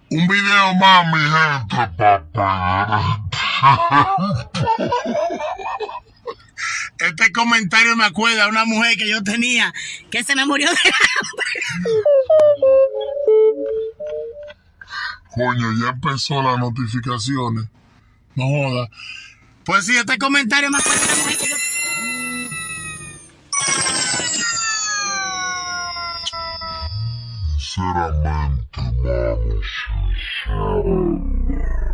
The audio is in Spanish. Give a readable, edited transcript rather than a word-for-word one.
Un video más, mi gente, papá. Este comentario me acuerda a una mujer que yo tenía que se me murió de hambre. Coño, ya empezó las notificaciones. No joda. Pues sí, este comentario me acuerda a una mujer que yo... Sinceramente, mano, sinceramente.